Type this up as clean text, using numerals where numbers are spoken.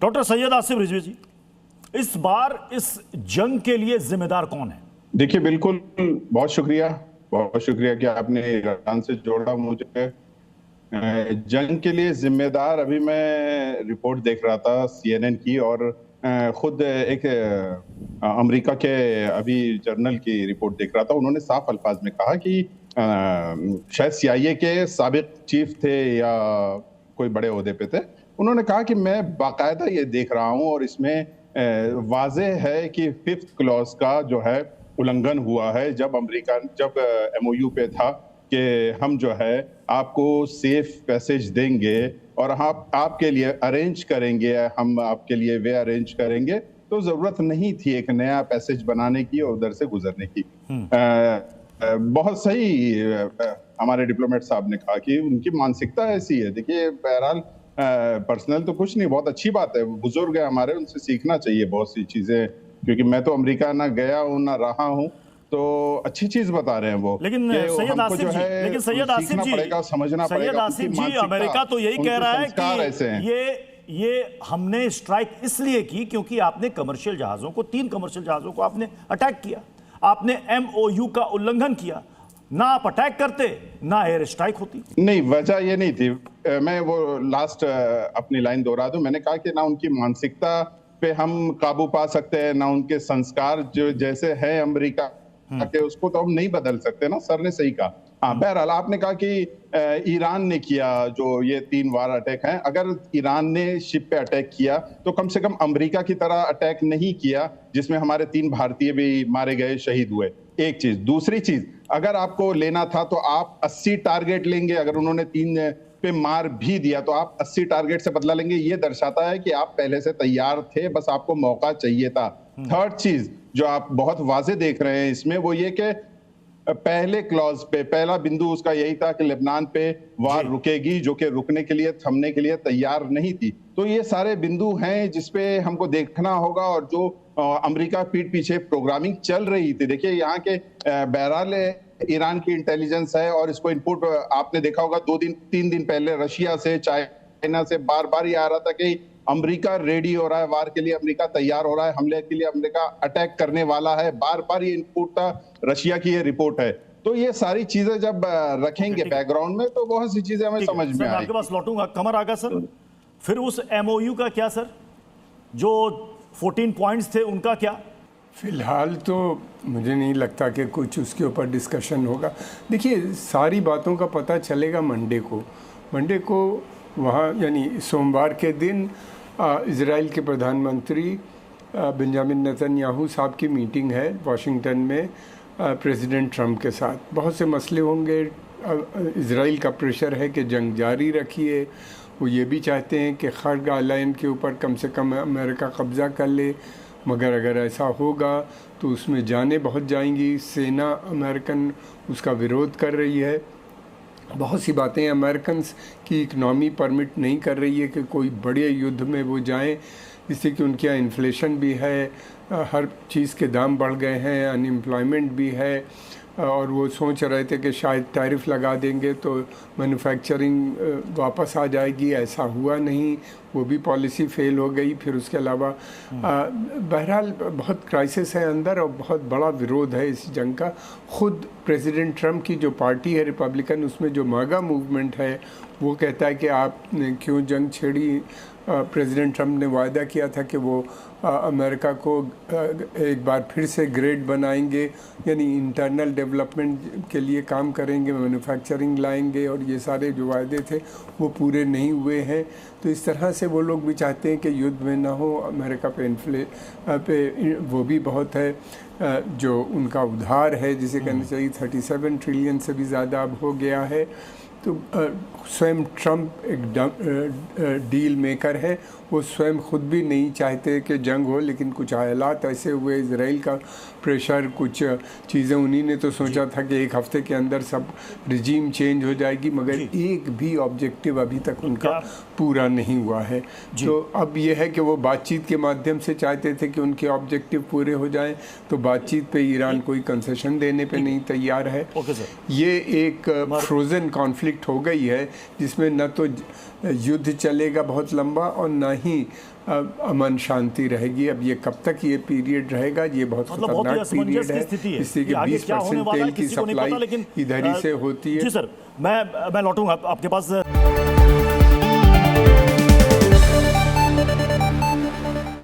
Doctor Syed Asif Rizvi जी, इस बार इस जंग के लिए जिम्मेदार कौन है? देखिए, बिल्कुल, बहुत शुक्रिया कि आपने ईरान से जोड़ा मुझे। जंग के लिए जिम्मेदार, अभी मैं रिपोर्ट देख रहा था CNN की, और खुद एक अमेरिका के अभी जर्नल की रिपोर्ट देख रहा था। उन्होंने साफ अल्फाज में कहा कि शायद CIA के साबिक चीफ थे या कोई बड़े ओहदे पे थे। उन्होंने कहा कि मैं बाकायदा ये देख रहा हूं और इसमें वाज़ेह है कि 5th क्लॉज का जो है उल्लंघन हुआ है, जब अमेरिका MOU पे था कि हम जो है आपको सेफ पैसेज देंगे और आपके लिए अरेंज करेंगे, हम आपके लिए वे अरेंज करेंगे, तो जरूरत नहीं थी एक नया पैसेज बनाने की और उधर से गुजरने की। बहुत सही हमारे डिप्लोमेट साहब ने कहा कि उनकी मानसिकता ऐसी है। देखिए, बहरहाल पर्सनल तो कुछ नहीं, बहुत अच्छी बात है, बुजुर्ग है हमारे, उनसे सीखना चाहिए बहुत सी चीजें, क्योंकि मैं तो अमेरिका ना गया हूँ ना रहा हूँ, तो अच्छी चीज बता रहे हैं वो। लेकिन सैयद आसिफ जी, समझना पड़ेगा। अमेरिका तो यही कह रहा है कि ये हमने स्ट्राइक इसलिए की क्योंकि आपने कमर्शियल जहाजों को, 3 कमर्शियल जहाजों को आपने अटैक किया, आपने MOU का उल्लंघन किया। ना आप अटैक करते ना एयर स्ट्राइक होती। नहीं, वजह ये नहीं थी। मैं वो लास्ट अपनी लाइन दोहरा दूं। मैंने कहा कि ना उनकी मानसिकता पे हम काबू पा सकते हैं, ना उनके संस्कार जो जैसे है अमेरिका के, उसको तो हम नहीं बदल सकते ना। सर ने सही कहा। हाँ, बहरहाल आपने कहा कि ईरान ने किया जो ये 3 वार अटैक हैं। अगर ईरान ने शिप पे अटैक किया तो कम से कम अमेरिका की तरह अटैक नहीं किया, जिसमें हमारे 3 भारतीय भी मारे गए, शहीद हुए। एक चीज। दूसरी चीज, अगर आपको लेना था तो आप 80 टारगेट लेंगे। अगर उन्होंने 3 पे मार भी दिया तो आप 80 टारगेट से बदला लेंगे। ये दर्शाता है कि आप पहले से तैयार थे, बस आपको मौका चाहिए था। थर्ड चीज जो आप बहुत वाज़ेह देख रहे हैं इसमें, वो ये कि पहले क्लॉज पे पहला बिंदु उसका यही था कि लेबनान पे वार रुकेगी, जो कि रुकने के लिए, थमने के लिए तैयार नहीं थी। तो ये सारे बिंदु हैं जिसपे हमको देखना होगा, और जो अमेरिका पीठ पीछे प्रोग्रामिंग चल रही थी। देखिए, यहाँ के बहरहाल ईरान की इंटेलिजेंस है और इसको इनपुट आपने देखा होगा 2-3 दिन पहले रशिया से, चाइना से बार बार ये आ रहा था कि अमेरिका रेडी हो रहा है वार के लिए, अमेरिका तैयार हो रहा है हमले के लिए, अमेरिका अटैक करने वाला है। बार बार ये इनपुट था, रशिया की ये रिपोर्ट है। तो ये सारी चीजें जब रखेंगे बैकग्राउंड में तो बहुत सी चीजें हमें समझ में आएगी। आपके पास लौटूंगा। कमर आगा सर, फिर उस MOU का क्या सर, जो 14 पॉइंट्स थे उनका क्या? फिलहाल तो मुझे नहीं लगता कि कुछ उसके ऊपर डिस्कशन होगा। देखिए, सारी बातों का पता चलेगा मंडे को वहाँ, यानी सोमवार के दिन इज़राइल के प्रधानमंत्री बेंजामिन नेतन्याहू साहब की मीटिंग है वाशिंगटन में प्रेसिडेंट ट्रंप के साथ। बहुत से मसले होंगे। इज़राइल का प्रेशर है कि जंग जारी रखिए। वो ये भी चाहते हैं कि खर्ग आइलैंड के ऊपर कम से कम अमेरिका कब्ज़ा कर ले, मगर अगर ऐसा होगा तो उसमें जानें बहुत जाएंगी। सेना अमेरिकन उसका विरोध कर रही है। बहुत सी बातें अमेरिकन की इकनॉमी परमिट नहीं कर रही है कि कोई बड़े युद्ध में वो जाएं, इससे कि उनके यहाँ इन्फ्लेशन भी है, हर चीज़ के दाम बढ़ गए हैं, अनएम्प्लॉयमेंट भी है, और वो सोच रहे थे कि शायद टैरिफ लगा देंगे तो मैन्युफैक्चरिंग वापस आ जाएगी। ऐसा हुआ नहीं, वो भी पॉलिसी फेल हो गई। फिर उसके अलावा बहरहाल बहुत क्राइसिस है अंदर और बहुत बड़ा विरोध है इस जंग का। ख़ुद प्रेसिडेंट ट्रंप की जो पार्टी है रिपब्लिकन, उसमें जो मागा मूवमेंट है वो कहता है कि आपने क्यों जंग छेड़ी। प्रेसिडेंट ट्रंप ने वायदा किया था कि वो अमेरिका को एक बार फिर से ग्रेट बनाएंगे, यानी इंटरनल डेवलपमेंट के लिए काम करेंगे, मैन्युफैक्चरिंग लाएंगे, और ये सारे जो वायदे थे वो पूरे नहीं हुए हैं। तो इस तरह से वो लोग भी चाहते हैं कि युद्ध में ना हो। अमेरिका पे वो भी बहुत है, जो उनका उधार है जिसे कहना चाहिए 37 ट्रिलियन से भी ज़्यादा अब हो गया है। तो स्वयं ट्रंप एक डील मेकर है। वो स्वयं खुद भी नहीं चाहते कि जंग हो, लेकिन कुछ हालात ऐसे हुए, इजराइल का प्रेशर, कुछ चीज़ें, उन्हीं ने तो सोचा था कि 1 हफ्ते के अंदर सब रिजीम चेंज हो जाएगी, मगर एक भी ऑब्जेक्टिव अभी तक उनका पूरा नहीं हुआ है। तो अब यह है कि वो बातचीत के माध्यम से चाहते थे कि उनके ऑब्जेक्टिव पूरे हो जाएं, तो बातचीत पे ईरान कोई कंसेशन देने पे नहीं तैयार है। ये एक फ्रोजन कॉन्फ्लिक्ट कॉन्फ्लिक्ट हो गई है जिसमें न तो युद्ध चलेगा बहुत लंबा और न ही अमन शांति रहेगी। अब ये कब तक ये पीरियड रहेगा, ये बहुत मतलब बहुत ही खतरनाक असमंजस पीरियड की स्थिति है। है इससे कि कि आगे 20% क्या होने वाला है तेल की किसी को नहीं पता, सप्लाई लेकिन इधर ही से होती है। जी सर, मैं लौटूंगा आपके पास।